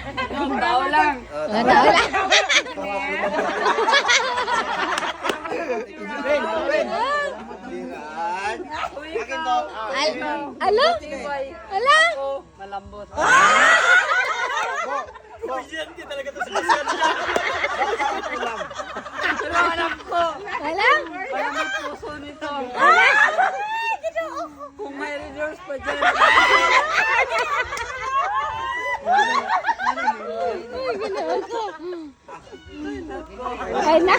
Tao lang. Tao lang. Ala? Ala? Malambot. Yan ka talaga to sa kasyan niya. Pero alam ko, Ala? malambot puso nito. Kung may reverse pa dyan. Ay na.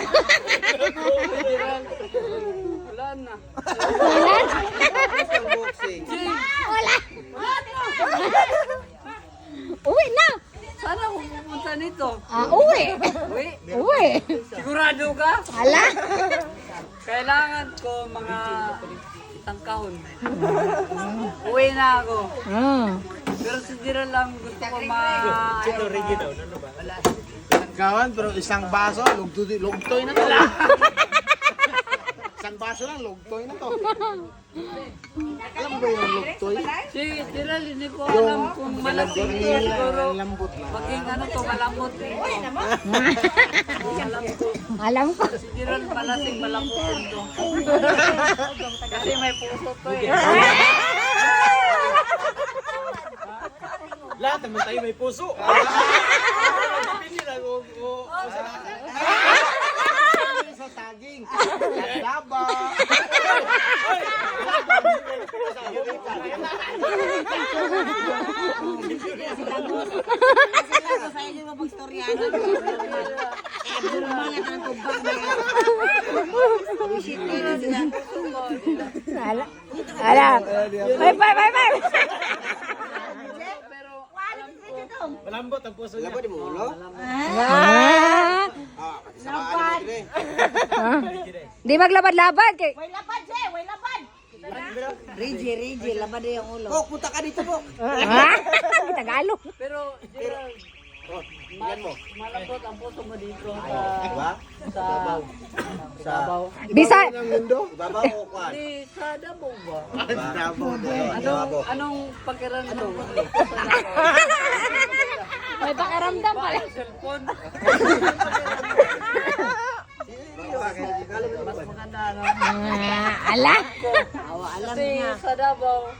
Wala na. Wala. Uwi na. Sana kung pupunta nito. Uwi. Uy, Uwi. sigurado ka? Ala? Kailangan ko mga isang kahon. Uwi na ako. Pero si Jiral lang gusto ko Sino Ricky daw? Ano ba? Kawan, pero isang baso, lugtoy na to. Isang baso lang, lugtoy na to. Alam ba yung lugtoy? Si Jiral, hindi ko alam kung malambot to. Siguro Lambot lang. maging ano to, malambot to. Alam ko. Si Jiral palasing malambot to. Kasi may puso to eh. Lahat naman tayo may puso. Pili lang. Sa saging. Daba. Ala. Ala. Bye, bye, bye, bye. Malambot ang puso niya. Di maglabad-labad kay. Rigi, labad na yung ulo. Oh, punta ka dito po. Tagalog. Pero Jiral, malambot ang puso mo dito sa Sabaw. Bisa. Babaw o kwan? Di sa Davao ba? Babaw. Anong pakiramdam mo? May pakiramdam pala. Cellphone. Mas maganda ano. Ala. Alam Kasi niya. sa Davao,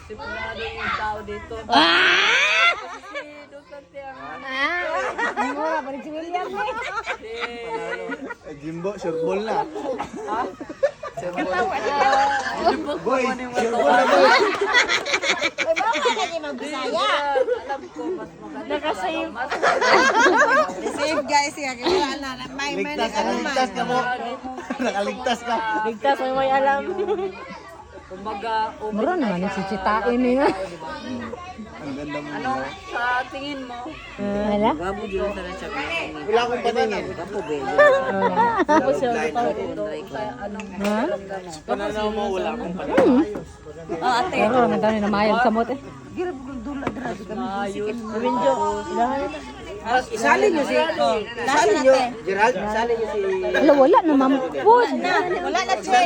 simplado yung tao dito. Si Duterte ang Mura pa rin si William eh. Jimbo, sure ball na. Boy, alam ko mas maganda. Nakasave. Receive guys, yan. Wala na. May Nakaligtas ka mo. Nakaligtas ka. Ligtas mo may alam. Kumbaga, Mura naman yung sisitain niya. Ang ganda mo. ano sa tingin mo? Ala? Gabo dito na siya. Wala akong paningin. Gabo ba? Tapos siya. Anong Ha? Pananaw mo, wala akong pananaw. Pero naman tayo na mayag sa mote. Isali niyo si... Isali niyo. Gerald, sali niyo si... Ala, wala naman po. Wala na siya.